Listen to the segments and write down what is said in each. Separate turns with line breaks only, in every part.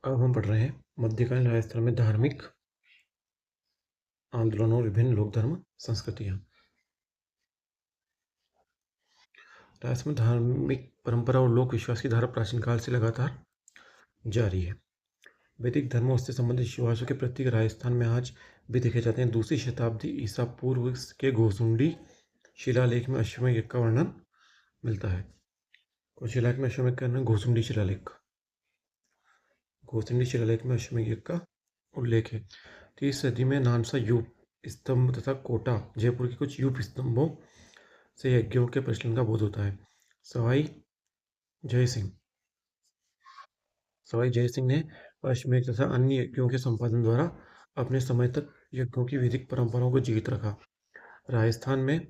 अब हम पढ़ रहे हैं मध्यकालीन राजस्थान में धार्मिक आंदोलनों और विभिन्न लोक धर्म संस्कृतियाँ। राजस्थान में धार्मिक परंपरा और लोक विश्वास की धारा प्राचीन काल से लगातार जारी है। वैदिक धर्मों से संबंधित विश्वासों के प्रतीक राजस्थान में आज भी देखे जाते हैं। दूसरी शताब्दी ईसा पूर्व के घोसुंडी शिलालेख में अश्वमेध यज्ञ का वर्णन मिलता है। कौन शिलालेख में अश्वमेध का वर्णन? घोसुंडी शिलालेख। घोसुंडी शिलालेख में अश्वमेध यज्ञ का उल्लेख है। 30 सदी में नानसा यूप स्तंभ तथा कोटा जयपुर के कुछ यूप स्तंभों से यज्ञों के प्रचलन का बोध होता है। सवाई जय सिंह ने अश्वमेध तथा अन्य यज्ञों के संपादन द्वारा अपने समय तक यज्ञों की वैदिक परंपराओं को जीवित रखा। राजस्थान में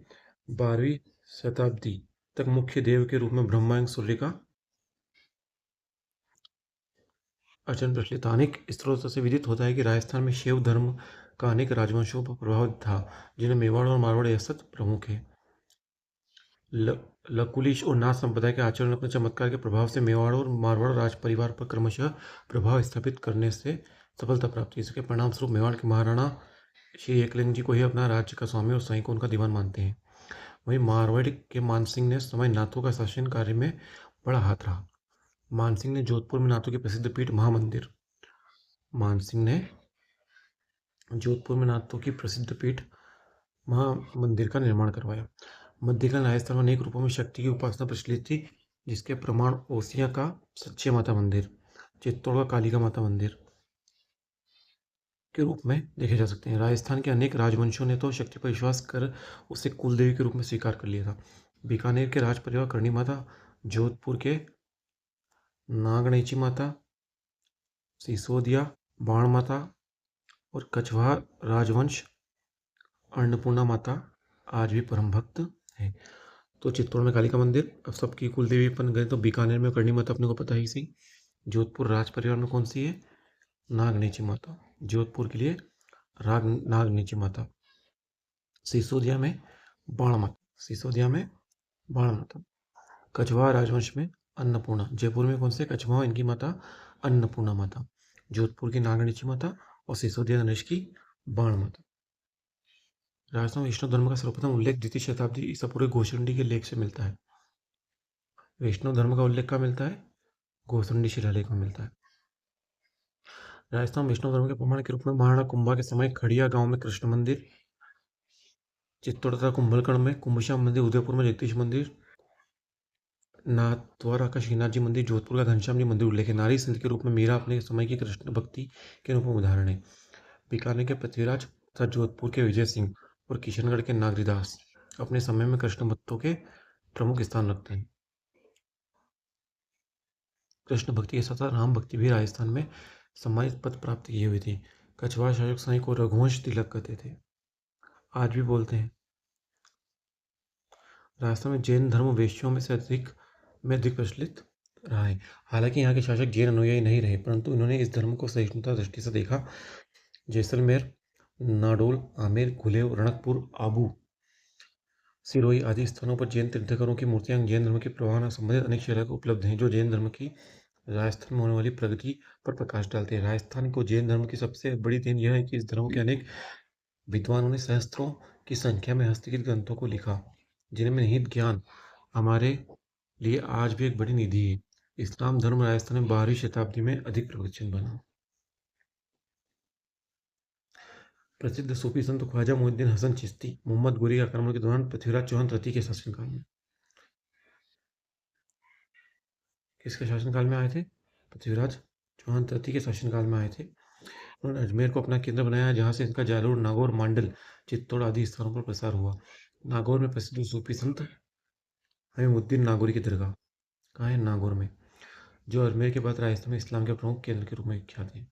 12वीं शताब्दी तक मुख्य देव के रूप में ब्रह्मा सूर्य का अर्चन प्रचलित। अनेक स्त्रोतों से विदित होता है कि राजस्थान में शैव धर्म का अनेक राजवंशों पर प्रभाव था, जिनमें मेवाड़ और मारवाड़ यह प्रमुख है। लकुलिश और नाथ संप्रदाय के आचरण अपने चमत्कार के प्रभाव से मेवाड़ और मारवाड़ राज परिवार पर क्रमशः प्रभाव स्थापित करने से सफलता प्राप्त की। इसके परिणाम स्वरूप मेवाड़ के महाराणा श्री एकलिंग जी को ही अपना राज्य का स्वामी और साई को उनका दीवान मानते हैं। वहीं मारवाड़ के मानसिंह ने समय नाथों का शासन कार्य में बड़ा हाथ रहा। मानसिंह ने जोधपुर में नाथों की प्रसिद्ध पीठ महामंदिर का निर्माण करवाया। मध्यकालीन राजस्थान में अनेक रूपों में शक्ति की उपासना प्रचलित थी, जिसके प्रमाण ओसिया का सच्चे माता मंदिर, चित्तौड़ का कालिका माता मंदिर के रूप में देखे जा सकते हैं। राजस्थान के अनेक राजवंशों ने तो शक्ति पर विश्वास कर उसे कुलदेवी के रूप में स्वीकार कर लिया था। बीकानेर के राज परिवार करणी माता, जोधपुर के नागणेची माता, सिसोदिया बाण माता और कछवाहा राजवंश अन्नपूर्णा माता आज भी परम भक्त है। तो चित्तौड़ में कालिका मंदिर, अब सबकी कुलदेवी अपन गए तो बीकानेर में करणी माता अपने को पता ही सही। जोधपुर राज परिवार में कौन सी है? नागनेची माता, जोधपुर के लिए नागनेची माता। सिसोदिया में बाण माता, कछवाहा राजवंश में अन्नपूर्णा, जयपुर में कौन से? कछवाहा इनकी माता अन्नपूर्णा माता, जोधपुर की नागनेची माता और सिसोदिया गणेश की बाण माता। राजस्थान वैष्णव धर्म का सर्वप्रथम उल्लेख 2वीं शताब्दी ईसा पूर्व घोसुंडी के लेख से मिलता है। वैष्णव धर्म का उल्लेख कहाँ मिलता है? घोसुंडी शिलालेख में मिलता है। राजस्थान वैष्णव धर्म के प्रमाण के रूप में महाराणा कुंभा के समय खड़िया गांव में कृष्ण मंदिर, चित्तौड़ तथा कुंभलगढ़ में कुंभश्याम मंदिर, उदयपुर में जगदीश मंदिर, नाथद्वारा का श्रीनाथ जी मंदिर, जोधपुर का घनश्याम जी मंदिर उल्लेख है। नारी सिंध के रूप में मीरा अपने समय की कृष्ण भक्ति के रूप में उदाहरण है। बीकानेर के पृथ्वीराज तथा जोधपुर के विजय सिंह और किशनगढ़ के नागरीदास अपने समय में कृष्ण भक्तों के प्रमुख स्थान रखते हैं। कृष्ण भक्ति के साथ साथ राम भक्ति भी राजस्थान में सम्मानित पद प्राप्त की हुई थी। कछवाहा शासक साई को रघुवंश तिलक कहते थे, आज भी बोलते हैं। राजस्थान में जैन धर्म वेश्यों में अधिक प्रचलित रहा है। हालांकि यहाँ के शासक जैन अनुयायी नहीं रहे, परंतु उन्होंने इस धर्म को सहिष्णुता दृष्टि से देखा। जैसलमेर, नाडोल, आमेर, घुलेव, रणकपुर, आबू, सिरोही आदि स्थानों पर जैन तीर्थंकरों की मूर्तियां जैन धर्म के प्रभाव से संबंधित अनेक शिलालेख उपलब्ध हैं, जो जैन धर्म की राजस्थान में होने वाली प्रगति पर प्रकाश डालते हैं। राजस्थान को जैन धर्म की सबसे बड़ी देन यह है कि इस धर्म के अनेक विद्वानों ने सहस्त्रों की संख्या में हस्तलिखित ग्रंथों को लिखा, जिनमें निहित ज्ञान हमारे लिए आज भी एक बड़ी निधि है। इस्लाम धर्म राजस्थान में 12वीं शताब्दी में अधिक प्रवचन बना। प्रसिद्ध सूफी संत ख्वाजा मोइनुद्दीन हसन चिश्ती मोहम्मद गोरी के आक्रमण के दौरान पृथ्वीराज चौहान तृतीय के शासनकाल में, किसके शासनकाल में आए थे? पृथ्वीराज चौहान तृतीय के शासनकाल में आए थे। उन्होंने अजमेर को अपना केंद्र बनाया, जहाँ से इनका जालोर, नागौर, मांडल, चित्तौड़ आदि स्थानों पर प्रसार हुआ। नागौर में प्रसिद्ध सूफी संत हमीमुद्दीन नागौरी की दरगाह कहाँ है? नागौर में, जो अजमेर के बाद राजस्थान में इस्लाम के प्रमुख केंद्र के रूप में विख्यात है।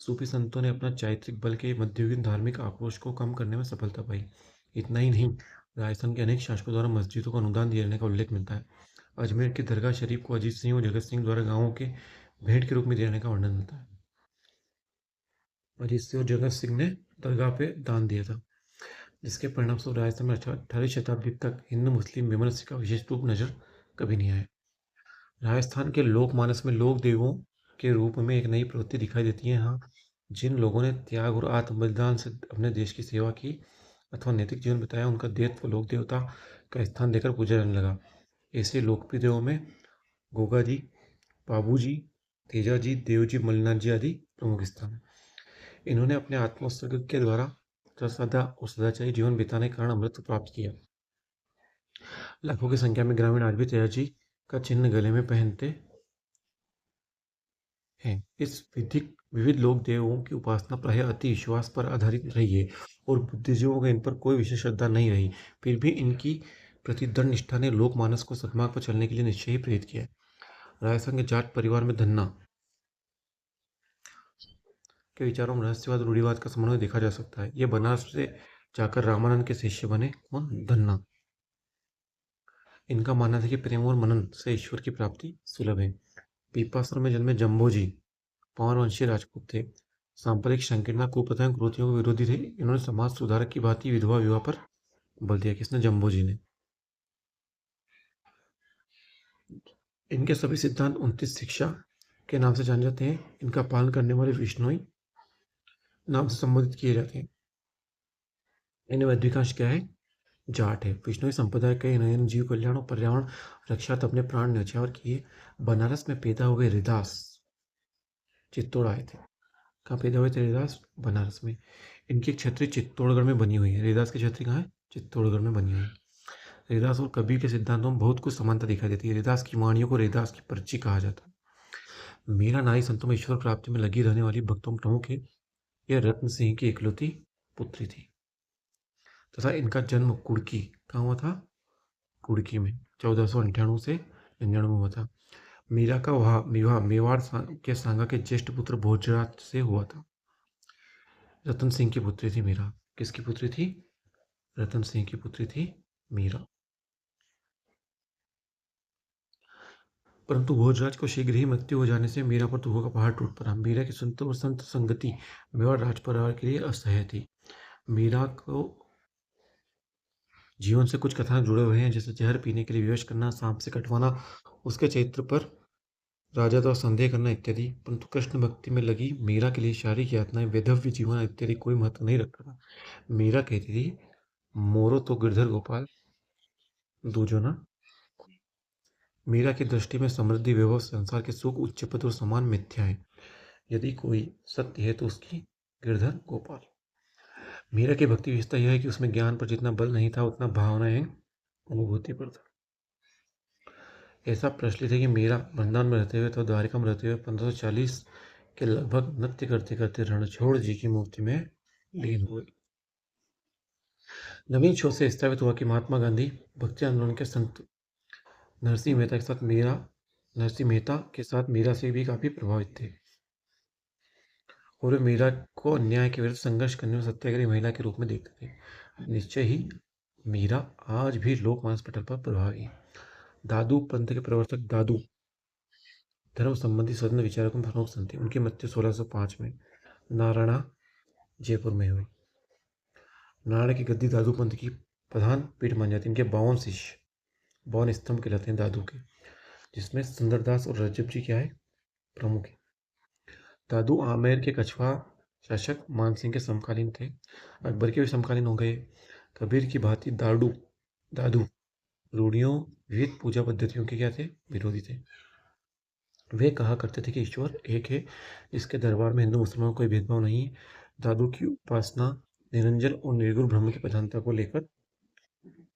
सूफी संतों ने अपना चारित्रिक बल के मध्ययुगीन धार्मिक आक्रोश को कम करने में सफलता पाई। इतना ही नहीं, राजस्थान के अनेक शासकों द्वारा मस्जिदों को अनुदान दिए जाने का उल्लेख मिलता है। अजमेर की दरगाह शरीफ को अजीत सिंह और जगत सिंह द्वारा गांवों के भेंट के रूप में दिए जाने का वर्णन मिलता है। अजीत सिंह और जगत सिंह ने दरगाह पे दान दिया था, जिसके परिणाम स्वरूप राजस्थान में 18वीं शताब्दी तक हिंदू मुस्लिम विमनस्य का विशेष रूप नजर कभी नहीं आया। राजस्थान के लोकमानस में लोक देवों के रूप में एक नई प्रवृत्ति दिखाई देती है। हाँ, जिन लोगों ने त्याग और आत्म बलिदान से अपने देश की सेवा की अथवा नैतिक जीवन बिताया, उनका देवत्व लोक देवता का स्थान देकर पूजा जाने लगा। ऐसे लोकप्रिय देवों में गोगा जी, बाबू जी, तेजा जी, देव जी, मल्लिनाथ जी आदि प्रमुख स्थान हैं। इन्होंने अपने आत्मोत्सर्ग के द्वारा सदा और सदाचारी जीवन बिताने के कारण अमृत प्राप्त किया। लाखों की संख्या में ग्रामीण आज भी तेजा जी का चिन्ह गले में पहनते हैं। इस विविध लोक देवों की उपासना प्रायः अति विश्वास पर आधारित रही है और बुद्धिजीवियों को इन पर कोई विशेष श्रद्धा नहीं रही। फिर भी इनकी प्रति दृढ़ निष्ठा ने लोकमानस को सद्मार्ग पर चलने के लिए निश्चय ही प्रेरित किया है। राजस्थान के जाट परिवार में धन्ना के विचारों में रहस्यवाद और रूढ़िवाद का समन्वय देखा जा सकता है। ये बनारस से जाकर रामानंद के शिष्य बने। कौन? धन्ना। इनका मानना था कि प्रेम और मनन से ईश्वर की प्राप्ति सुलभ है। पीपासुर में जन्मे जम्बोजी पौरवंशीय राजपूत थे। सांप्रदायिक संकीर्णता, कुप्रथाओं, कुरीतियों के विरोधी थे। इन्होंने समाज सुधारक की भांति विधवा विवाह पर बल दिया। किसने? जम्बोजी ने। इनके सभी सिद्धांत 29 शिक्षा के नाम से जाने जाते हैं। इनका पालन करने वाले विष्णुई नाम से संबोधित किए जाते हैं। इन्हें अधिकांश क्या है? जाट है। विष्णुई संप्रदाय के इन्होंने जीव कल्याण और पर्यावरण रक्षा अपने प्राण न्यौछावर किए। बनारस में पैदा हुए हरिदास चित्तौड़ आए थे। कहाँ पैदा हुए थे हरिदास? बनारस में। इनकी एक छतरी चित्तौड़गढ़ में बनी हुई है। हरिदास की छतरी कहाँ है? चित्तौड़गढ़ में बनी हुई है। हरिदास और कबीर के सिद्धांतों में बहुत कुछ समानता दिखाई देती है। हरिदास की वाणियों को हरिदास की पर्ची कहा जाता है। मीरा नारी संतों में ईश्वर प्राप्ति में लगी रहने वाली भक्तों में प्रमुख है। यह रत्न सिंह की इकलौती पुत्री थी तथा इनका जन्म कुड़की कहाँ हुआ था? कुड़की में 1498 से 99 हुआ था। मीरा का विवाह मेवाड़ के सांगा के ज्येष्ठ पुत्र भोजराज से हुआ था। रतन सिंह की पुत्री थी मीरा। किसकी पुत्री थी? रतन सिंह की पुत्री थी मीरा। परंतु भोजराज को शीघ्र ही मृत्यु हो जाने से मीरा पर दुखों का पहाड़ टूट पड़ा। मीरा की संत और संत संगति मेवाड़ राज परिवार के लिए असह्य थी। मीरा को जीवन से कुछ कथाएं जुड़े हुए हैं, जैसे जहर पीने के लिए विवश करना, सांप से कटवाना, उसके चरित्र पर राजा द्वारा संदेह करना इत्यादि। परंतु कृष्ण भक्ति में लगी मीरा के लिए शारीरिक यातनाएं, वैधव्य जीवन इत्यादि कोई महत्व नहीं रखता था। मीरा कहती थी, मोरो तो गिरधर गोपाल दूजो ना। मीरा की दृष्टि में समृद्धि, वैभव, संसार के सुख, उच्च पद और समान मिथ्या है। यदि कोई सत्य है तो उसकी गिरधर गोपाल। मीरा की भक्ति विशेषता यह है कि उसमें ज्ञान पर जितना बल नहीं था उतना भावनाएं अनुभूति पर था। ऐसा प्रचलित है कि मीरा वृंदावन में रहते हुए तो द्वारिका में रहते हुए 1540 के लगभग नृत्य करते करते रणछोड़ जी की मूर्ति में लीन हुए। नवीन शोध से स्थापित हुआ कि महात्मा गांधी भक्ति आंदोलन के संत नरसिंह मेहता के साथ मीरा से भी काफी प्रभावित थे और वे मीरा को अन्याय के विरुद्ध संघर्ष करने में सत्याग्रही महिला के रूप में देखते थे। निश्चय ही मीरा आज भी लोकमानस पटल पर प्रभावी है। दादू पंथ के प्रवर्तक दादू धर्म संबंधी स्वतंत्र विचारकों में प्रमुख संत थे। उनकी मृत्यु 1605 में नारायणा जयपुर में हुई। नारायण की गद्दी दादू पंथ की प्रधान पीठ मानी जाती है। इनके 52 शिष्य, 52 स्तंभ कहलाते हैं दादू के, जिसमें सुंदरदास और रजब जी क्या है? प्रमुख है। दादू आमेर के कछवा शासक मानसिंह के समकालीन थे। अकबर के भी समकालीन हो गए। कबीर की भांति दादू रूढ़ियों, विविध पूजा पद्धतियों के क्या थे? विरोधी थे। वे कहा करते थे कि ईश्वर एक है, इसके दरबार में हिंदू मुसलमान कोई भेदभाव नहीं है। दादू की उपासना निरंजन और निर्गुण ब्रह्म की प्रधानता को लेकर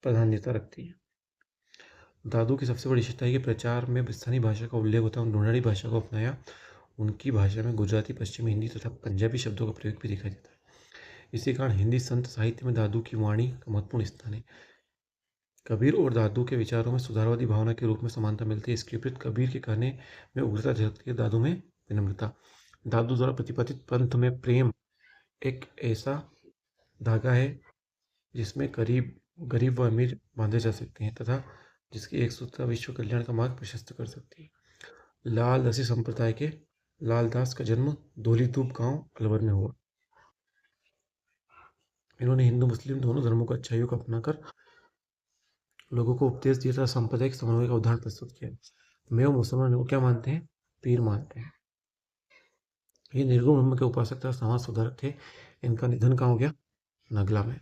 प्राधान्यता रखती है। दादू की सबसे बड़ी विशेषता है कि प्रचार में स्थानीय भाषा का उल्लेख होता है। उन्होंने ढूंढाड़ी भाषा को अपनाया। उनकी भाषा में गुजराती, पश्चिमी, हिंदी तथा पंजाबी शब्दों का प्रयोग भी दिखाई देता है। इसी कारण हिंदी संत साहित्य में दादू की वाणी का महत्वपूर्ण स्थान है। कबीर और दादू के विचारों में सुधारवादी भावना के रूप में समानता मिलती है। इसके विपरीत कबीर के कहने में उग्रता झलकती है, दादू में विनम्रता। दादू द्वारा प्रतिपादित पंथ में प्रेम एक ऐसा धागा है जिसमें गरीब व अमीर बांधे जा सकते हैं तथा जिसकी एक सूत्रता विश्व कल्याण का मार्ग प्रशस्त कर सकती है। लाल दसी संप्रदाय के लालदास का जन्म धौलीधूप गांव अलवर में हुआ। इन्होंने हिंदू मुस्लिम दोनों धर्मों को अच्छाइयों को अपनाकर लोगों को उपदेश दिया तथा सांप्रदायिक समन्वय का उदाहरण प्रस्तुत किया। मैं वो मुसलमान को क्या मानते हैं? पीर मानते हैं। ये निर्गुण ब्रह्म के उपासक तथा समाज सुधारक थे। इनका निधन कहाँ हो गया? नगला में।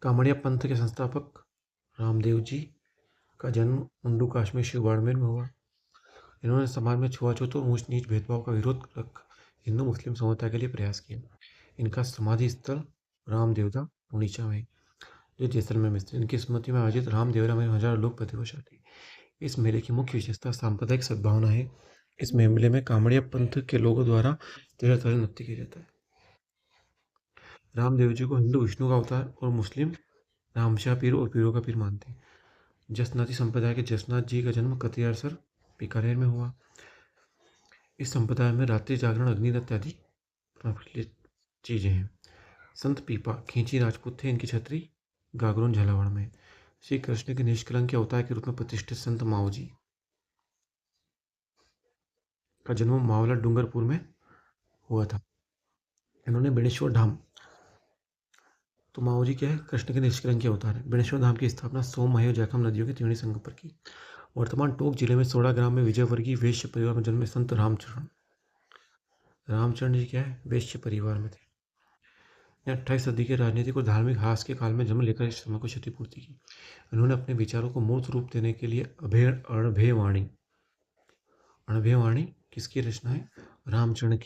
कामड़िया पंथ के संस्थापक रामदेव जी का जन्म मुंडू काश्मीर शिव बाड़मेर में हुआ। इन्होंने समाज में छुआछूत और ऊंच नीच भेदभाव का विरोध रख हिंदू मुस्लिम समता के लिए प्रयास किए। इनका समाधि स्थल राम देवता पुणीचा में, जो जैसलमेर में स्थित। इनकी स्मृति में आयोजित राम देवरा में हजारों लोग प्रतिवर्ष आते हैं। इस मेले की मुख्य विशेषता सांप्रदायिक सद्भावना है। इस मेले में कामड़िया पंथ के लोगों द्वारा तरह तरह नृत्य किया जाता है। रामदेव जी को हिंदू विष्णु का अवतार और मुस्लिम रामशाह पीर और पीरों का पीर मानते हैं। जसनाती संप्रदाय के जसनाथ जी का जन्म कतियारसर बीकानेर में हुआ। इस संप्रदाय में रात्रि जागरण, अग्नि इत्यादि प्रचलित चीजें हैं। संत पीपा खींची राजपूत थे। इनकी छत्री गागरोन झालावाड़ में। श्री कृष्ण के निष्कलंक के अवतार के रूप में प्रतिष्ठित संत माओ जी का जन्म मावला डूंगरपुर में हुआ था। इन्होंने बेणेश्वर धाम, तो माओ जी क्या है? कृष्ण के निष्कलंक के अवतार है। बेणेश्वर धाम की स्थापना सोम, मही और जैखम नदियों के त्रिवेणी संगम पर की। वर्तमान टोंक जिले में सोड़ा ग्राम में विजयवर्गीय वैश्य परिवार में जन्मे संत रामचरण जी क्या है? वैश्य परिवार में थे। 28वीं सदी के राजनीतिक और धार्मिक हास के काल में जन्म लेकर इस समय को क्षतिपूर्ति की। इन्होंने अपने विचारों को मूर्त रूप देने के लिए अणभेवाणी किसकी रचना है? रामचरण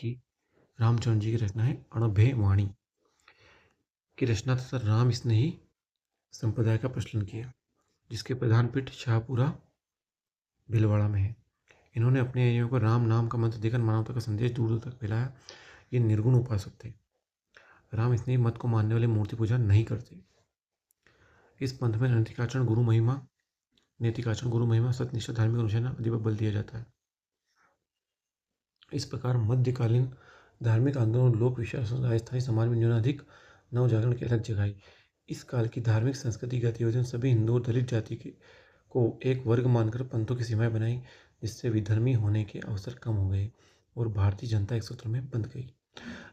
जी की रचना है अणभेवाणी की रचना तथा राम स्नेही संप्रदाय का प्रचलन किया, जिसके प्रधान पीठ शाहपुरा भीलवाड़ा में है। इन्होंने अपने अनुयायियों को राम नाम का मंत्र देकर मानवता का संदेश दूर दूर तक फैलाया। ये निर्गुण उपासक थे। राम स्नेही मत को मानने वाले मूर्ति पूजा नहीं करते। इस पंथ में नैतिकाचरण, गुरु महिमा, सत्यनिष्ठा, धार्मिक अनुशासन आदि पर बल दिया जाता है। इस प्रकार मध्यकालीन धार्मिक आंदोलन, लोक विश्वास राजस्थानी समाज में न्यूनाधिक नवजागरण की अलग जगह। इस काल की धार्मिक संस्कृति गतिविधियों सभी हिंदू और दलित जाति को एक वर्ग मानकर पंथों की सीमाएं बनाई, जिससे विधर्मी होने के अवसर कम हो गए और भारतीय जनता एक सूत्र में बंध गई।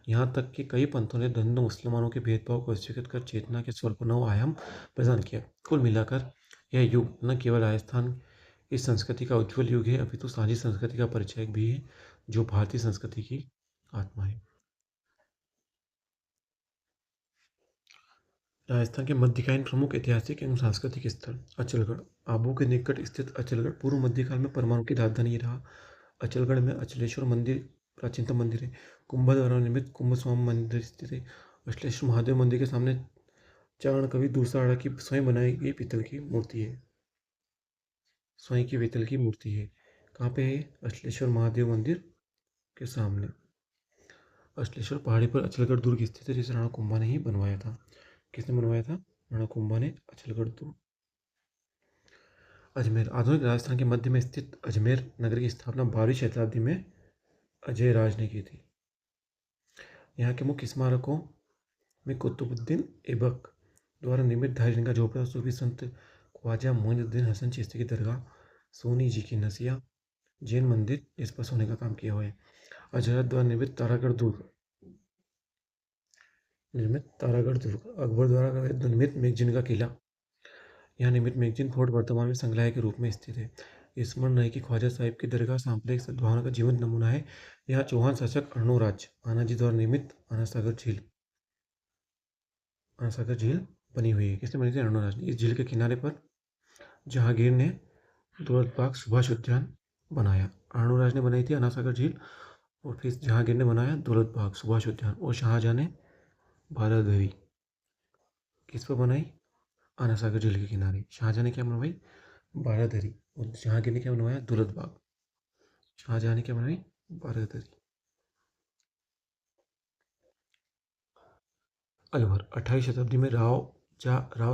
यहाँ तक कि कई पंथों ने हिंदू मुसलमानों के भेदभाव को अस्वीकृत कर चेतना के स्वर को नव आयाम प्रदान किया। कुल मिलाकर यह युग न केवल राजस्थान की संस्कृति का उज्ज्वल युग है, अपितु साझी संस्कृति का परिचय भी है, जो भारतीय संस्कृति की आत्मा है। राजस्थान के मध्यकालीन प्रमुख ऐतिहासिक एवं सांस्कृतिक स्थल अचलगढ़। आबू के निकट स्थित अचलगढ़ पूर्व मध्यकाल में परमाणु की राजधानी रहा। अचलगढ़ में अचलेश्वर मंदिर प्राचीनतम मंदिर है। कुंभ द्वारा निर्मित कुंभस्वामी मंदिर स्थित है। अचलेश्वर महादेव मंदिर के सामने चारण कवि दूरसाड़ा की स्वयं बनाई गई पीतल की मूर्ति है। कहाँ पे है? अचलेश्वर महादेव मंदिर के सामने। अचलेश्वर पहाड़ी पर अचलगढ़ दुर्ग स्थित है, जिसे राणा कुंभा ने ही बनवाया था। किसने बनवाया था? राणा कुंभा ने अचलगढ़ दुर्ग। अजमेर आधुनिक राजस्थान के मध्य में स्थित अजमेर नगर की स्थापना 12वीं शताब्दी में अजय राज ने की थी। यहाँ के मुख्य स्मारकों में कुतुबुद्दीन ऐबक द्वारा निर्मित धारी का झोपड़ा, सूफी संत ख्वाजा मोइनुद्दीन हसन चिश्ती की दरगाह, सोनी जी की नसिया, जैन मंदिर इस पर सोने का काम किया हुआ है। अजहर द्वारा निर्मित तारागढ़ दुर्ग, अकबर द्वारा निर्मित मैगजीन का किला। यहाँ निर्मित मैगजीन फोर्ट वर्तमान में संग्रहालय के रूप में स्थित है। स्मरण रहे कि ख्वाजा साहिब की दरगाह सांप्रदायिक सद्भावना का जीवंत नमूना है। यहाँ चौहान शासक अर्णोराज आना जी द्वारा निर्मित आना सागर झील बनी हुई है। किसने बनी थी? अर्णोराज ने। इस झील के किनारे पर जहांगीर ने दौलत बाग सुभाष उद्यान बनाया। अर्णोराज ने बनाई थी आना सागर झील, और फिर जहांगीर ने बनाया दौलत बाग सुभाष उद्यान, और शाहजहां ने बारादरी किस पर बनाई? आना सागर झील के किनारे। शाहजहां ने क्या बनवाई? बारादरी। और जहांगीर ने क्या बनवाया? दौलत बाग। शाहजहां ने क्या बनवाई? बारादरी। अलवर 28वीं शताब्दी में राव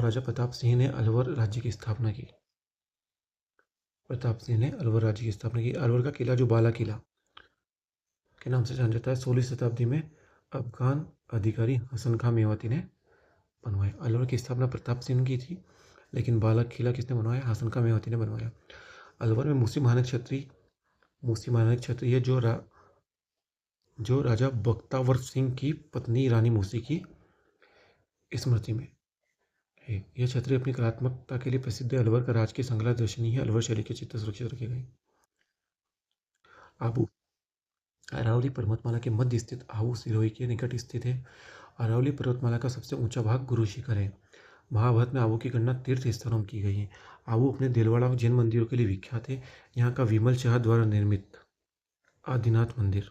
राजा प्रताप सिंह ने अलवर राज्य की स्थापना की। अलवर का किला, जो बाला किला के नाम से जाना जाता है, 16वीं शताब्दी में अफगान अधिकारी हसन खां मेवाती ने बनवाया। अलवर की स्थापना प्रताप सिंह ने की थी, लेकिन बाला किला किसने बनवाया? हसन खां मेवाती ने बनवाया। अलवर में मूसी महानक क्षत्रिय जो राजा बख्तावर सिंह की पत्नी रानी मूसी की स्मृति में है। यह क्षत्रिय अपनी कलात्मकता के लिए प्रसिद्ध है। अलवर का राजकीय संग्रह दर्शनीय है। अलवर शैली के चित्र सुरक्षित रखे गए। अरावली पर्वतमाला के मध्य स्थित आहू सिरोही के निकट स्थित है। अरावली पर्वतमाला का सबसे ऊंचा भाग गुरु शिखर है। महाभारत में आबू की गणना तीर्थ स्थलों में की गई है। आबू अपने देलवाड़ा और जैन मंदिरों के लिए विख्यात है। यहाँ का विमल शाह द्वारा निर्मित आदिनाथ मंदिर,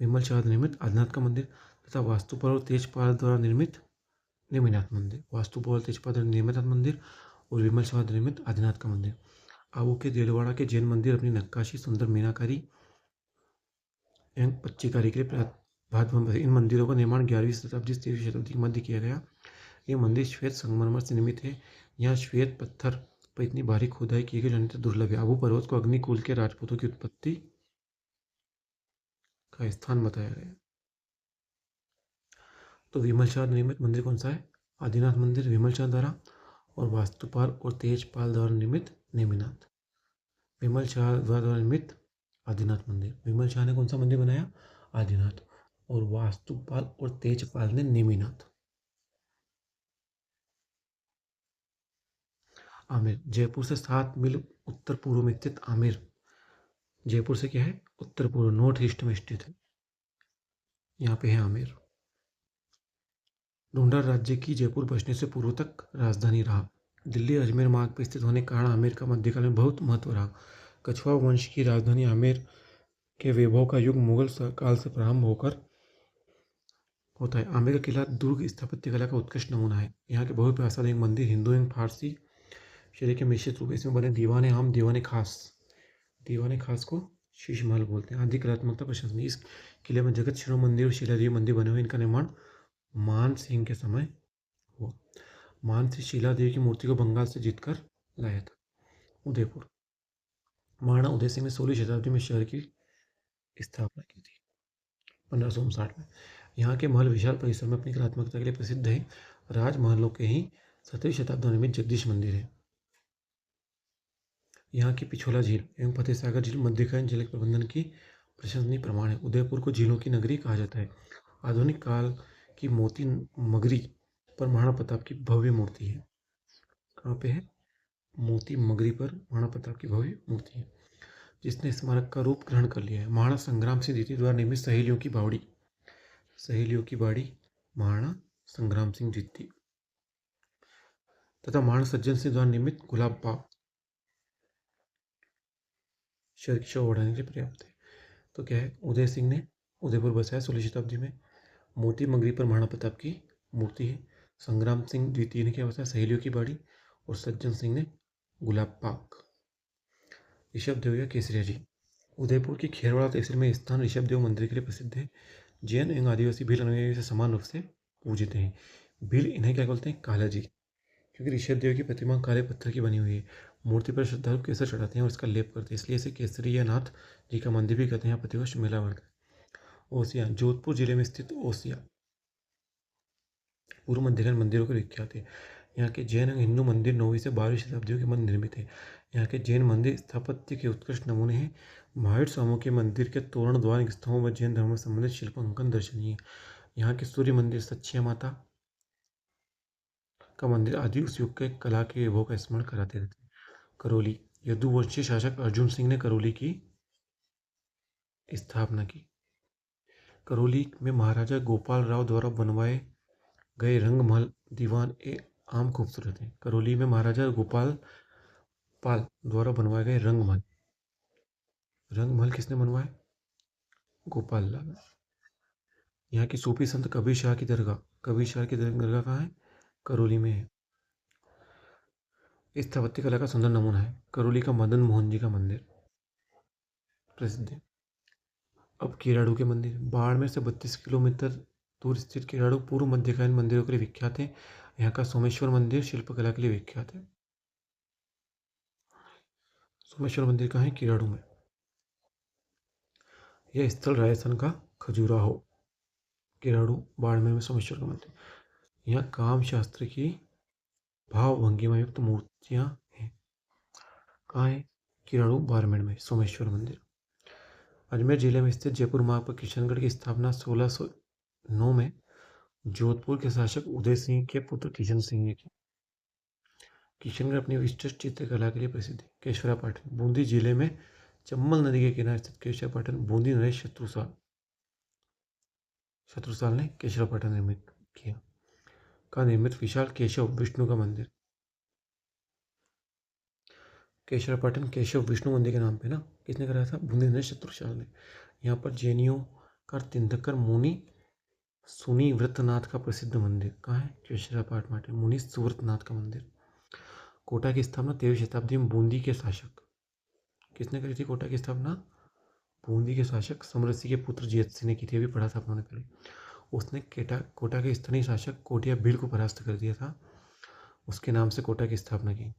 विमल शाह निर्मित आदिनाथ का मंदिर तथा वास्तुपाल और तेजपाल द्वारा निर्मित नेमिनाथ मंदिर, वास्तुपाल तेजपाल द्वारा निर्मित मंदिर और विमल शाह निर्मित आदिनाथ का मंदिर। आबू के देलवाड़ा के जैन मंदिर अपनी नक्काशी, सुंदर मीनाकारी एवं पच्चीकारी के लिए भात। इन मंदिरों का निर्माण 11वीं शताब्दी से 13वीं शताब्दी के मध्य किया गया। ये मंदिर श्वेत संगमरमर से निर्मित है। यहाँ श्वेत पत्थर पर इतनी भारी खुदाई की गई जो अत्यंत दुर्लभ है। आबू पर्वत को अग्निकुल के राजपूतों की उत्पत्ति का स्थान बताया गया। तो विमल शाह निर्मित मंदिर कौन सा है? आदिनाथ मंदिर, विमल शाह द्वारा, और वास्तुपाल और तेजपाल द्वारा निर्मित नेमिनाथ। विमल शाह द्वारा निर्मित आदिनाथ मंदिर। विमल शाह ने कौन सा मंदिर बनाया? आदिनाथ। और वास्तुपाल और तेजपाल ने नेमिनाथ। आमेर, जयपुर से 7 मील उत्तर पूर्व में स्थित आमेर, जयपुर से क्या है? उत्तर पूर्व, नॉर्थ ईस्ट में स्थित है। यहाँ पे है आमेर। ढूंढर राज्य की जयपुर बसने से पूर्व तक राजधानी रहा। दिल्ली अजमेर मार्ग पर स्थित होने के कारण आमेर का मध्यकाल में बहुत महत्व रहा। कछवा वंश की राजधानी आमेर के वैभव का युग मुगल काल से प्रारंभ होकर होता है। आमेर का किला दुर्ग स्थापत्य कला का उत्कृष्ट नमूना है। यहाँ के बहुप्रसाद एक मंदिर हिंदू एवं फारसी शैली के मिश्रित रूप इसमें बने दीवाने आम, दीवाने खास को शीश महल बोलते हैं। आदि कलात्मकता प्रशंसनीय। इस किले में जगत शिरो मंदिर और शिलादेवी मंदिर बने हुए। इनका निर्माण मान सिंह के समय हुआ। मान सिंह शिलादेवी की मूर्ति को बंगाल से जीतकर लाया था। उदयपुर, महाराणा उदय सिंह ने 16वीं शताब्दी में शहर की स्थापना की थी 1559 में। यहाँ के महल विशाल परिसर में अपनी कलात्मकता के लिए प्रसिद्ध है। राजमहलों के ही 17वीं शताब्दी में निर्मित जगदीश मंदिर है। यहाँ की पिछोला झील एवं फतेह सागर झील मध्यकालीन जल प्रबंधन की प्रशंसनीय प्रमाण है। उदयपुर को झीलों की नगरी कहा जाता है। आधुनिक काल की मोती मगरी पर महाराणा प्रताप की भव्य मूर्ति है। कहाँ पे है? मोती मगरी पर महाराणा प्रताप की भव्य मूर्ति है, जिसने स्मारक का रूप ग्रहण कर लिया है। महाराणा संग्राम सिंह द्वितीय द्वारा निर्मित सहेलियों की बाड़ी महाराणा संग्राम सिंह द्वितीय तथा महाराणा सज्जन सिंह द्वारा निर्मित गुलाब बाग शहर की शोभा बढ़ाने के लिए पर्याप्त है। तो क्या है? उदय सिंह ने उदयपुर बसाया 16वीं शताब्दी में। मोती मगरी पर महाराणा प्रताप की मूर्ति है। संग्राम सिंह द्वितीय ने क्या बसाया? सहेलियों की बाड़ी। और सज्जन सिंह ने गुलाब बाग। ऋषभ देव या केसरिया जी, उदयपुर की खेरवाड़ा तहसील में स्थान ऋषभ देव मंदिर के लिए प्रसिद्ध है। जैन एवं आदिवासी भील अनुयायी से समान रूप से पूजित हैं। भील इन्हें क्या बोलते हैं? काला जी, क्योंकि ऋषभ देव की प्रतिमा काले पत्थर की बनी हुई है। मूर्ति पर श्रद्धालु केसर चढ़ाते हैं और इसका लेप करते हैं, इसलिए इसे केसरिया नाथ जी का मंदिर भी कहते हैं। यहाँ प्रतिवर्ष मेला बढ़ता है। ओसिया, जोधपुर जिले में स्थित ओसिया पूर्व मध्यकालीन मंदिरों के विख्यात है। यहाँ के जैन एवं हिंदू मंदिर 9वीं से 12वीं शताब्दियों के मध्य निर्मित है। यहाँ के जैन मंदिर स्थापत्य के उत्कृष्ट नमूने हैं। महावीर स्वामी के मंदिर के तोरण द्वार स्तंभों में जैन धर्म से संबंधित शिल्पांकन दर्शनीय है। यहाँ के सूर्य मंदिर सच्चिया माता का मंदिर आदि उस युग के कला के वैभव का स्मरण कराते रहते हैं। करौली, यदुवंशी शासक अर्जुन सिंह ने करौली की स्थापना की। करौली में महाराजा गोपाल राव द्वारा बनवाए गए रंगमहल दीवान ए आम खूबसूरत है। करौली में महाराजा गोपाल पाल द्वारा बनवाए गए रंगमहल किसने बनवाए? गोपाल लाल। यहाँ की सूफी संत कबीर शाह की दरगाह कहाँ है? करौली में है। स्थापत्य कला का सुंदर नमूना है। करौली का मदन मोहन जी का मंदिर प्रसिद्ध है। अब किराड़ू के मंदिर, बाड़मेर से 32 किलोमीटर दूर स्थित किराड़ू पूर्व मध्यकालीन मंदिरों के लिए विख्यात है। यहाँ का सोमेश्वर मंदिर शिल्पकला के लिए विख्यात है। सोमेश्वर मंदिर कहाँ है? किराड़ू में। यह स्थल राजस्थान का खजुराहो, किराड़ू, बाड़मेर में सोमेश्वर का मंदिर। यहाँ काम शास्त्र की भाव भंगिमा युक्त मूर्तियां हैं। कहाँ है? किराड़ू, बाड़मेर में सोमेश्वर मंदिर। अजमेर जिले में स्थित जयपुर मार्ग पर किशनगढ़ की स्थापना 1609 में जोधपुर के शासक उदय सिंह के पुत्र किशन सिंह ने की। किशनगढ़ अपनी विशिष्ट चित्रकला के लिए प्रसिद्ध है। केशवरा पाटन, बूंदी जिले में चंबल नदी के किनारे स्थित केशवपाटन बूंदी नरेश शत्रुसाल ने केशवपाटन निर्मित किया। का निर्मित विशाल केशव विष्णु का मंदिर। केशवपाटन केशव विष्णु मंदिर के नाम पे ना किसने कराया था? बूंदी नरेश शत्रुसाल ने। यहाँ पर जैनियों का तीर्थंकर मुनि सुनिवृतनाथ का प्रसिद्ध मंदिर कहाँ है? केशवपाट माटे मुनि सुव्रतनाथ का मंदिर। कोटा की स्थापना 13वीं शताब्दी में बूंदी के शासक किसने करी थी? कोटा की स्थापना बूंदी के शासक समरसी के पुत्र जयत सिंह ने की थी। अभी पढ़ा था आपने पहले। उसने कोटा के स्थानीय शासक कोटिया भीड़ को परास्त कर दिया था। उसके नाम से कोटा की स्थापना की।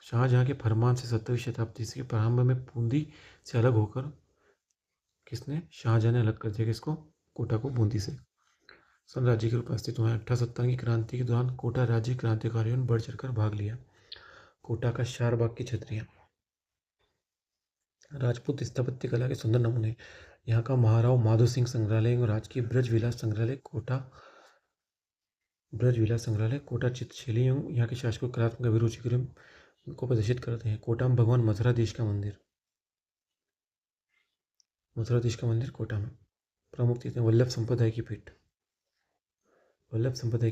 शाहजहां के फरमान से 17वीं शताब्दी के प्रारंभ में बूंदी से अलग होकर किसने? शाहजहां ने अलग कर दिया किसको? कोटा को बूंदी से। सन राज्य के रूप में अस्तित्व में 1857 की क्रांति के दौरान कोटा राज्य क्रांतिकारियों ने बढ़ चढ़कर भाग लिया। कोटा का शारबाग की छतरियां राजपूत स्थापत्य कला के सुंदर नमूने। यहाँ का महाराव माधो सिंह संग्रहालय और राजकीय ब्रज विलास संग्रहालय कोटा चित्रशैली एवं यहाँ के शासकों कलात्मक अभिरुचि को प्रदर्शित करते हैं। कोटा में भगवान मथुराधीश का मंदिर कोटा में। प्रमुख तीर्थ वल्लभ संप्रदाय की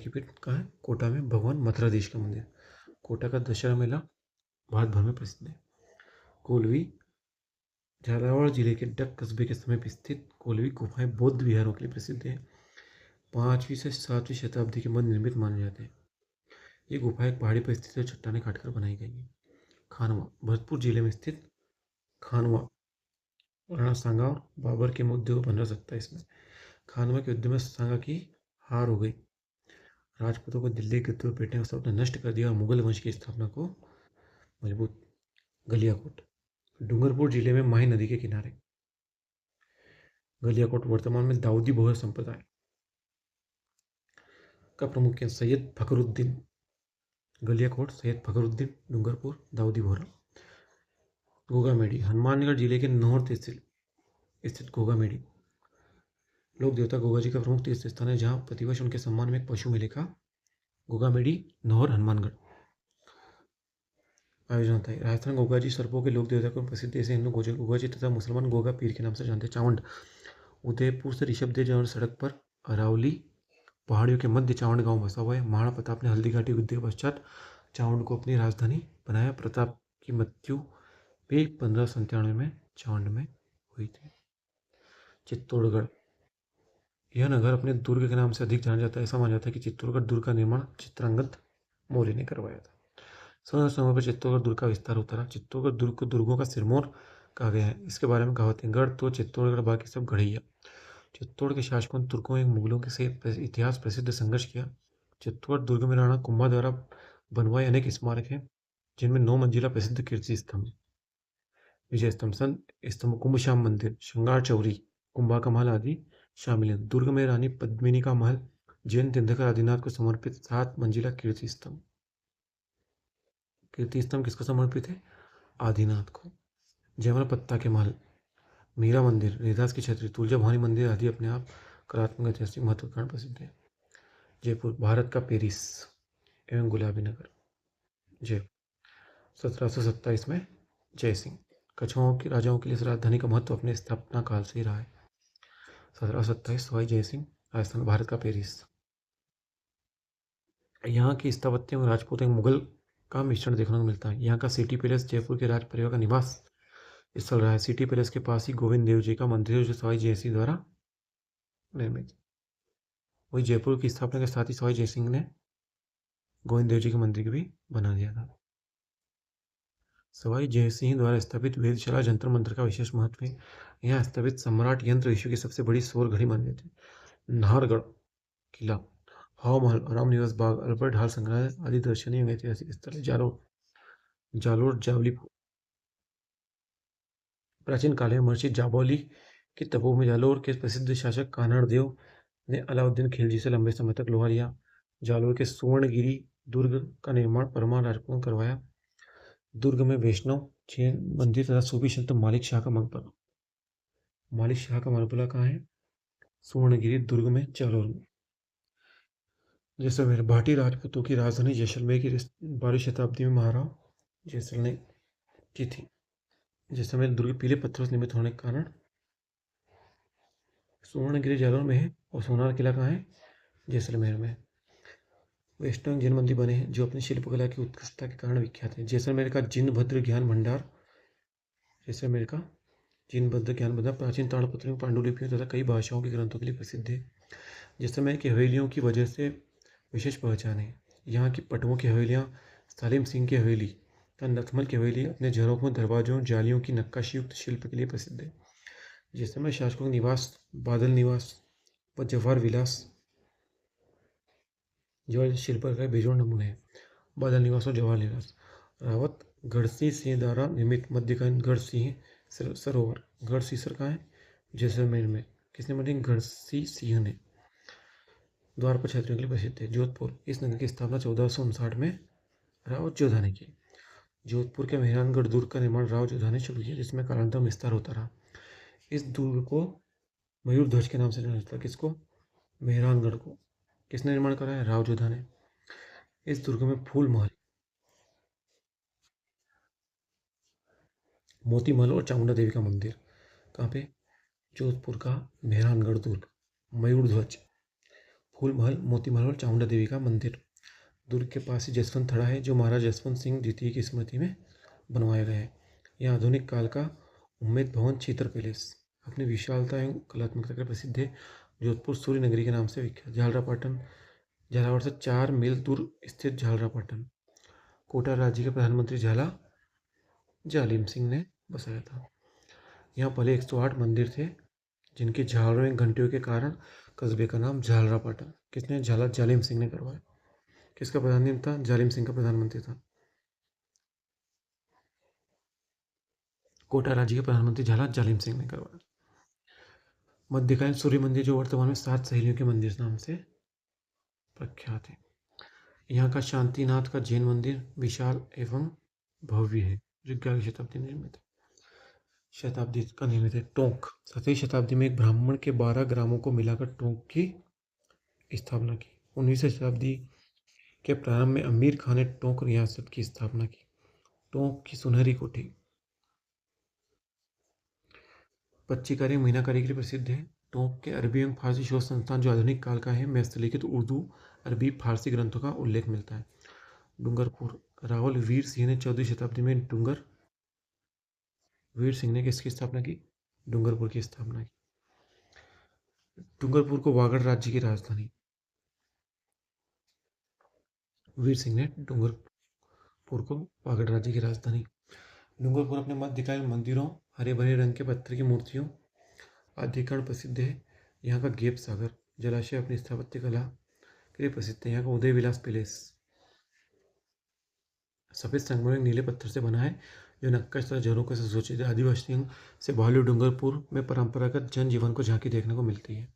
पीठ कहाँ है? कोटा में भगवान मथुराधीश का मंदिर। कोटा का दशहरा मेला भारत भर में प्रसिद्ध है। कोलवी झालावाड़ जिले के डक कस्बे के समीप स्थित कोलवी गुफाएं बौद्ध विहारों के लिए प्रसिद्ध है। 5वीं से 7वीं शताब्दी के मध्य निर्मित माने जाते हैं। ये गुफा एक पहाड़ी पर स्थित है, चट्टानें काटकर बनाई गई है। खानवा भरतपुर जिले में स्थित खानवा राणा सांगा और बाबर के मुद्दे को 1527 में खानवा के युद्ध में सांगा की हार हो गई। राजपूतों को दिल्ली के पेटने का सपना नष्ट कर दिया और मुगल वंश की स्थापना को मजबूत। गलियाकोट डूंगरपुर जिले में माही नदी के किनारे। गलियाकोट वर्तमान में दाऊदी बोहरा संप्रदाय का प्रमुख केंद्र सैयद फखरुद्दीन। गलियाकोट सैयद फखरुद्दीन डूंगरपुर दाऊदी बोहरा। गोगामेडी हनुमानगढ़ जिले के नौहर तहसील स्थित गोगामेडी लोक देवता गोगा जी का प्रमुख तीर्थ स्थान है, जहाँ प्रतिवर्ष उनके सम्मान में एक पशु मेले का गोगामेडी नौहर हनुमानगढ़ आयोजन होता है। राजस्थान गोगा जी सर्पों के लोक देवता को प्रसिद्ध देश हिंदू गोगा जी तथा मुसलमान गोगा पीर के नाम से जानते हैं। चावंड उदयपुर से ऋषभदेव जौहर सड़क पर अरावली पहाड़ियों के मध्य चावंड गांव बसा हुआ है। महाराणा प्रताप ने हल्दी घाटी युद्ध के पश्चात चावंड को अपनी राजधानी बनाया। प्रताप की मृत्यु भी 1597 में चावंड में हुई थी। चित्तौड़गढ़ यह नगर अपने दुर्ग के नाम से अधिक जाना जाता है। ऐसा माना जाता है कि चित्तौड़गढ़ दुर्ग का निर्माण चित्रांगद मौर्य ने करवाया था। समय पर चित्तौड़गढ़ दुर्ग का विस्तार होता रहा। चित्तौड़गढ़ दुर्ग को दुर्गों का सिरमौर कहा गया है। इसके बारे में कहावत है, गढ़ तो चित्तौड़गढ़ बाकी सब गढ़ैया। चित्तौड़ के शासकों ने तुर्कों एवं मुगलों के से इतिहास प्रसिद्ध संघर्ष किया। चित्तौड़ दुर्ग में राणा कुंभा द्वारा बनवाए अनेक स्मारक हैं, जिनमें 9 मंजिला प्रसिद्ध कीर्ति स्तंभ विजय स्तंभ स्तंभ कुंभश्याम मंदिर श्रृंगार चौरी कुंभा का महल आदि शामिल है। दुर्ग में रानी पद्मिनी का महल जैन तीर्थंकर आदिनाथ को समर्पित 7 मंजिला कीर्ति स्तंभ किसको समर्पित है? आदिनाथ को। जयमल पत्ता के महल मीरा मंदिर रेदास की छतरी तुलजा भवानी मंदिर आदि अपने आप कलात्मक ऐतिहासिक महत्व के कारण प्रसिद्ध है। जयपुर भारत का पेरिस एवं गुलाबी नगर। जयपुर 1727 में जय सिंह कछुओं के राजाओं के लिए राजधानी का महत्व अपने स्थापना काल से ही रहा है। 1727 सवाई जय सिंह राजस्थान भारत का पेरिस। यहाँ की स्थापत्य में राजपूत एवं मुगल का मिश्रण देखने को मिलता है। यहाँ का सिटी पैलेस जयपुर के राज परिवार का निवास स्थल रहा है। सिटी पैलेस के पास ही गोविंद देव जी का मंदिर है, जो सवाई जय सिंह द्वारा निर्मित। वही जयपुर की स्थापना के साथ ही सवाई जय सिंह ने गोविंद देव जी के मंदिर भी बना दिया था। सवाई जय सिंह द्वारा स्थापित वेदशाला जंतर मंत्र का विशेष महत्व है। यहाँ स्थापित सम्राट यंत्र विश्व की सबसे बड़ी सौर घड़ी मानी जाती है। नाहरगढ़ किला हवा महल राम निवास बाग अल्बर्ट हॉल संग्रहालय आदि दर्शनीय एवं ऐतिहासिक स्थल है। जालोर जावलीपुर प्राचीन काल में महर्षि जाबौली की तपोभूमि जालोर के प्रसिद्ध शासक कान्हड़ देव ने अलाउद्दीन खिलजी से लंबे समय तक लोहा लिया। जालोर के सुवर्णगिरी दुर्ग का निर्माण परमार राजपूतों ने करवाया। दुर्ग में वैष्णव जैन मंदिर तथा सूफी संत मालिक शाह का मकबरा कहाँ है? सुवर्णगिरी दुर्ग में जालोर में। जैसलमेर भाटी राजपूतों की राजधानी जैसलमेर की 12वीं शताब्दी में महाराव जैसल ने की थी। जैसलमेर दुर्ग पीले पत्थरों से निर्मित होने के कारण सुवर्णगिरी जालौर में है और सोनार किला कहाँ है? जैसलमेर में। वैष्णव जैन मंदिर बने हैं जो अपनी शिल्पकला की उत्कृष्टता के कारण विख्यात हैं। जैसलमेर का जिनभद्र ज्ञान भंडार, जैसलमेर का जिनभद्र ज्ञान भंडार प्राचीन ताड़पत्रों, पांडुलिपियों तथा कई भाषाओं के ग्रंथों के लिए प्रसिद्ध है। जैसलमेर की हवेलियों की वजह से विशेष पहचान है। यहाँ की पटवों की हवेलियाँ, सालिम सिंह की हवेली तथा नथमल की हवेली अपने झरोखों, दरवाजों, जालियों की नक्काशीयुक्त शिल्प के लिए प्रसिद्ध है। जैसलमेर शासकों का निवास, बादल निवास व जवाहर विलास जो शिल्प का बेजोड़ नमूने हैं। बादल निवास और जवाहर निवास। रावत गढ़सी सिंह द्वारा निर्मित मध्यकालीन गढ़ सिंह सरोवर। गढ़ सीसर कहाँ है? जैसलमेर में। किसने बनाई? गढ़सी सिंह ने। द्वार पर छतरियों के लिए प्रसिद्ध है। जोधपुर, इस नगर की स्थापना 1459 में राव जोधा ने की। जोधपुर के मेहरानगढ़ दुर्ग का निर्माण राव जोधा ने शुरू किया, जिसमें कालांतर विस्तार होता रहा। इस दुर्ग को मयूर ध्वज के नाम से जाना जाता है। किसको? मेहरानगढ़ को। किसने निर्माण करा है? राव जोधा ने। इस दुर्ग में फूल महल, मोती महल और चामुंडा देवी का मंदिर। कहाँ पे? जोधपुर का मेहरानगढ़ दुर्ग, मयूर ध्वज, फूल महल, मोती महल और चामुंडा देवी का मंदिर। दुर्ग के पास ही जसवंत थड़ा है जो महाराज जसवंत सिंह द्वितीय की स्मृति में बनवाया गया है। यह आधुनिक काल का उम्मेद भवन छीतर पैलेस अपनी विशालता एवं कलात्मकता के लिए प्रसिद्ध है। जोधपुर सूर्य नगरी के नाम से विख्यात। झालरापाटन, झालावाड़ से 4 मील दूर स्थित झालरापाटन कोटा राज्य के प्रधानमंत्री झाला जालिम सिंह ने बसाया था। यहाँ पहले 108 मंदिर थे जिनकी झालरों एवं घंटियों के कारण कस्बे का नाम झालरापाटन। किसने? झाला जालिम सिंह ने करवाया। किसका प्रधानमंत्री था? जालिम सिंह का प्रधानमंत्री था। कोटा राज्य के प्रधानमंत्री झाला जालिम सिंह ने करवाया। मध्यकालीन सूर्य मंदिर जो वर्तमान में 7 सहेलियों के मंदिर नाम से प्रख्यात है। यहाँ का शांतिनाथ का जैन मंदिर विशाल एवं भव्य है जो 11वीं शताब्दी में निर्मित है। शताब्दी का निर्मित है। टोंक, 7वीं शताब्दी में एक ब्राह्मण के 12 ग्रामों को मिलाकर टोंक की स्थापना की। 19वीं शताब्दी के प्रारंभ में अमीर खान ने टोंक रियासत की स्थापना की। टोंक की सुनहरी कोठी पच्चीकारी मीनाकारी के लिए प्रसिद्ध है। टोंक के अरबी एवं फारसी शोध संस्थान जो आधुनिक काल का है में हस्तलिखित उर्दू, अरबी, फारसी ग्रंथों का उल्लेख मिलता है। डूंगरपुर, रावल वीर सिंह ने 14वीं शताब्दी में वीर सिंह ने किसकी स्थापना की? डूंगरपुर की स्थापना की। डूंगरपुर को वागड़ राज्य की राजधानी, वीर सिंह ने डूंगरपुर को वागड़ राज्य की राजधानी। डूंगरपुर अपने मध्यकालीन मंदिरों, हरे भरे रंग के पत्थर की मूर्तियों आदि कारण प्रसिद्ध है। यहाँ का गेप सागर जलाशय अपनी स्थापत्य कला के लिए प्रसिद्ध है। यहाँ का उदय विलास पैलेस सफेद संगमरमर नीले पत्थर से बना है जो नक्काश तथा झरोखे से सुसज्जित है। आदिवासियों से भालू डूंगरपुर में परंपरागत जनजीवन को झांकी देखने को मिलती है।